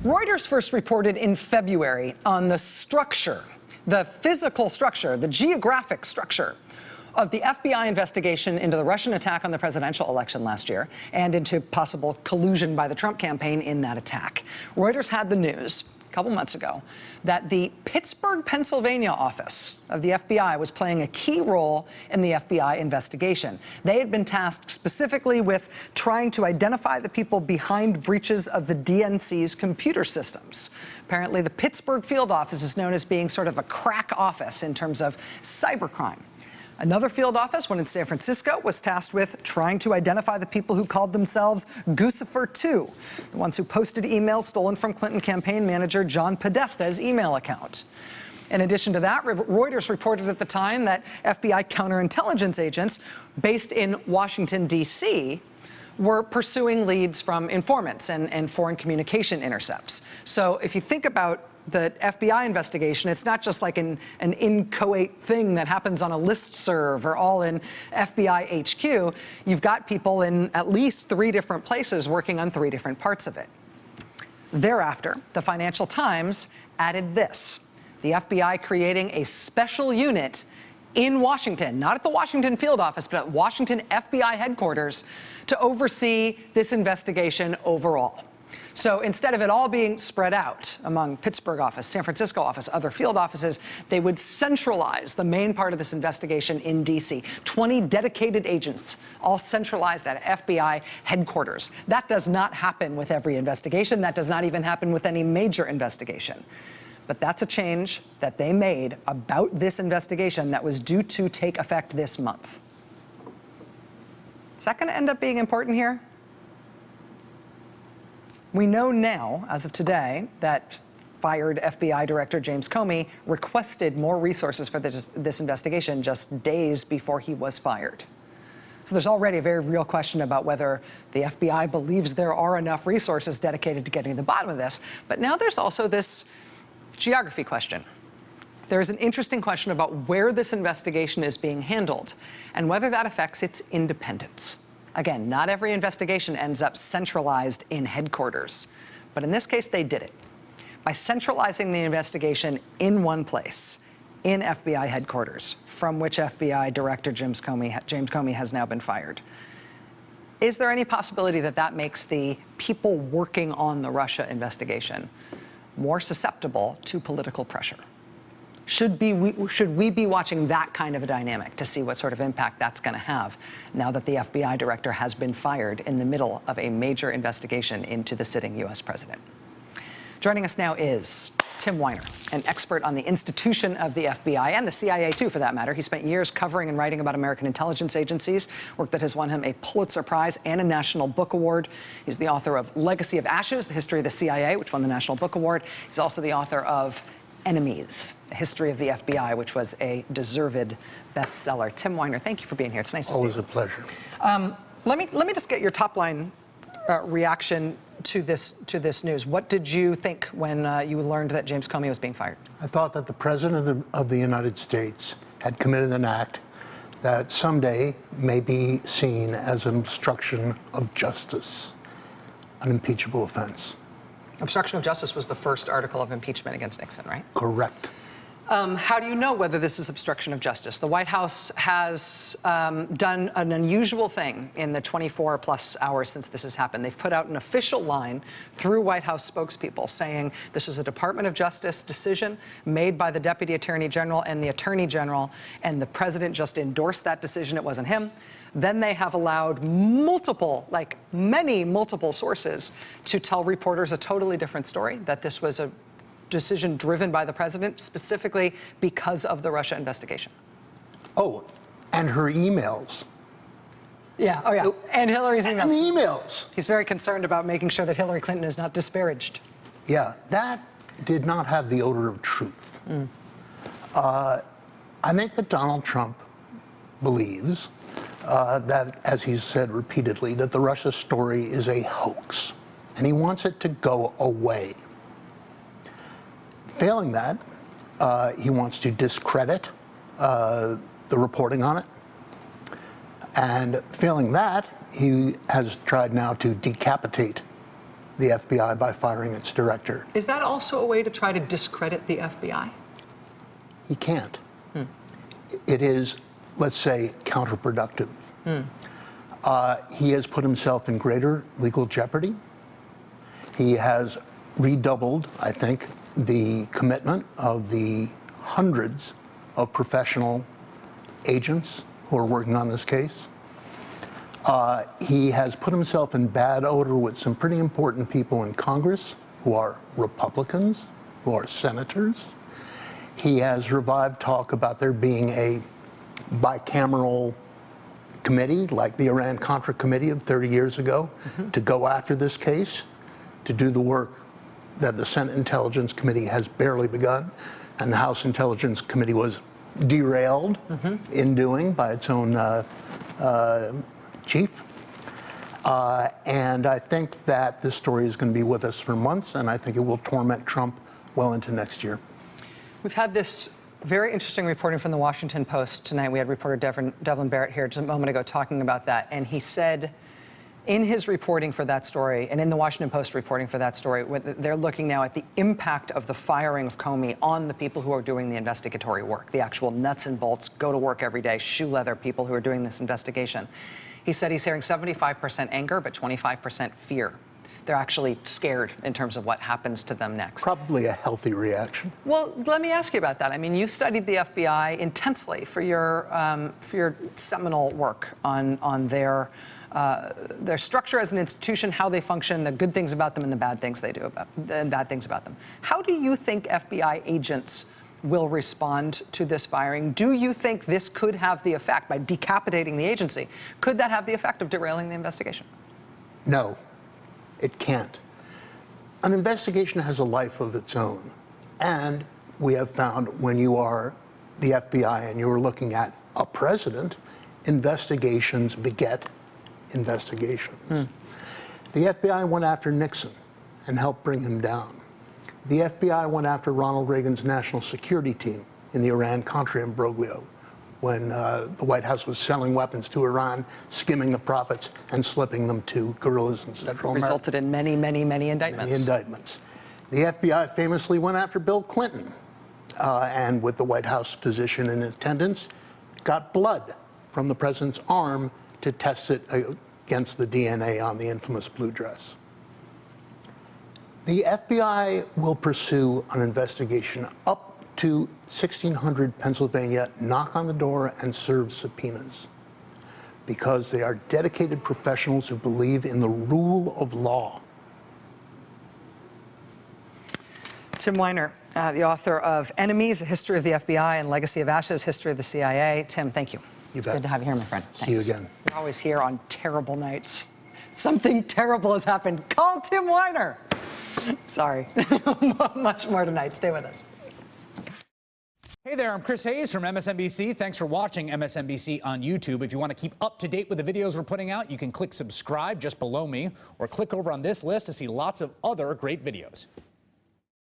Reuters first reported in February on the structure, the physical structure, the geographic structure of the FBI investigation into the Russian attack on the presidential election last year and into possible collusion by the Trump campaign in that attack. Reuters had the news a couple months ago that the Pittsburgh, Pennsylvania office of the FBI was playing a key role in the FBI investigation. They had been tasked specifically with trying to identify the people behind breaches of the DNC's computer systems. Apparently, the Pittsburgh field office is known as being sort of a crack office in terms of cybercrime. Another field office, one in San Francisco, was tasked with trying to identify the people who called themselves Guccifer 2, the ones who posted emails stolen from Clinton campaign manager John Podesta's email account. In addition to that, Reuters reported at the time that FBI counterintelligence agents based in Washington, D.C., were pursuing leads from informants and foreign communication intercepts. So if you think about the FBI investigation, it's not just like an inchoate thing that happens on a listserv or all in FBI HQ. You've got people in at least 3 different places working on 3 different parts of it. Thereafter, the Financial Times added this: the FBI creating a special unit in Washington, not at the Washington field office, but at Washington FBI headquarters to oversee this investigation overall. So instead of it all being spread out among Pittsburgh office, San Francisco office, other field offices, they would centralize the main part of this investigation in D.C. 20 dedicated agents, all centralized at FBI headquarters. That does not happen with every investigation. That does not even happen with any major investigation. But that's a change that they made about this investigation that was due to take effect this month. Is that going to end up being important here? We know now, as of today, that fired FBI Director James Comey requested more resources for this investigation just days before he was fired. So there's already a very real question about whether the FBI believes there are enough resources dedicated to getting to the bottom of this. But now there's also this geography question. There's an interesting question about where this investigation is being handled and whether that affects its independence. Again, not every investigation ends up centralized in headquarters, but in this case, they did it. By centralizing the investigation in one place, in FBI headquarters, from which FBI Director James Comey has now been fired. Is there any possibility that that makes the people working on the Russia investigation more susceptible to political pressure? Should we be watching that kind of a dynamic to see what sort of impact that's going to have now that the FBI director has been fired in the middle of a major investigation into the sitting U.S. president? Joining us now is Tim Weiner, an expert on the institution of the FBI and the CIA, too, for that matter. He spent years covering and writing about American intelligence agencies, work that has won him a Pulitzer Prize and a National Book Award. He's the author of Legacy of Ashes, The History of the CIA, which won the National Book Award. He's also the author of Enemies, The History of the FBI, which was a deserved bestseller. Tim Weiner, thank you for being here. It's nice to see you. Always a pleasure. Let me just get your top line reaction to this news. What did you think when you learned that James Comey was being fired? I thought that the President of the United States had committed an act that someday may be seen as an obstruction of justice, an impeachable offense. Obstruction of justice was the first article of impeachment against Nixon, right? Correct. How do you know whether this is obstruction of justice? The White House has done an unusual thing in the 24-plus hours since this has happened. They've put out an official line through White House spokespeople saying this is a Department of Justice decision made by the Deputy Attorney General and the Attorney General, and the President just endorsed that decision. It wasn't him. Then they have allowed multiple sources to tell reporters a totally different story, that this was a decision driven by the president, specifically because of the Russia investigation. Oh, and her emails. Yeah, oh yeah, and Hillary's emails. And the emails. He's very concerned about making sure that Hillary Clinton is not disparaged. Yeah, that did not have the odor of truth. I think that Donald Trump believes that, as he's said repeatedly, that the Russia story is a hoax, and he wants it to go away. Failing that, he wants to discredit the reporting on it. And failing that, he has tried now to decapitate the FBI by firing its director. Is that also a way to try to discredit the FBI? He can't. It is, let's say, counterproductive. He has put himself in greater legal jeopardy. He has redoubled, I think, the commitment of the hundreds of professional agents who are working on this case. He has put himself in bad odor with some pretty important people in Congress who are Republicans, who are senators. He has revived talk about there being a bicameral committee, like the Iran-Contra committee of 30 years ago, to go after this case, to do the work that the Senate Intelligence Committee has barely begun, and the House Intelligence Committee was derailed in doing by its own chief. And I think that this story is going to be with us for months, and I think it will torment Trump well into next year. We've had this very interesting reporting from the Washington Post tonight. We had reporter Devlin Barrett here just a moment ago talking about that, and he said in his reporting for that story, and in the Washington Post reporting for that story, they're looking now at the impact of the firing of Comey on the people who are doing the investigatory work, the actual nuts and bolts, go to work every day, shoe leather people who are doing this investigation. He said he's hearing 75% anger, but 25% fear. They're actually scared in terms of what happens to them next. Probably a healthy reaction. Well, let me ask you about that. I mean, you studied the FBI intensely for your seminal work on their structure as an institution, how they function, the good things about them and the bad things they do and bad things about them. How do you think FBI agents will respond to this firing? Do you think this could have the effect, by decapitating the agency, could that have the effect of derailing the investigation? No, it can't. An investigation has a life of its own. And we have found when you are the FBI and you're looking at a president, investigations beget investigations. The FBI went after Nixon and helped bring him down. The FBI went after Ronald Reagan's national security team in the Iran-Contra imbroglio when the White House was selling weapons to Iran, skimming the profits and slipping them to guerrillas in Central America. Resulted in many, many, many indictments. Many indictments. The FBI famously went after Bill Clinton and with the White House physician in attendance, got blood from the president's arm to test it against the DNA on the infamous blue dress. The FBI will pursue an investigation up to 1600 Pennsylvania, knock on the door and serve subpoenas, because they are dedicated professionals who believe in the rule of law. Tim Weiner, the author of Enemies, A History of the FBI and Legacy of Ashes, History of the CIA. Tim, thank you. It's good to have you here, my friend. Thanks. See you again. You're always here on terrible nights. Something terrible has happened. Call Tim Weiner. Sorry. Much more tonight. Stay with us. Hey there, I'm Chris Hayes from MSNBC. Thanks for watching MSNBC on YouTube. If you want to keep up to date with the videos we're putting out, you can click subscribe just below me or click over on this list to see lots of other great videos.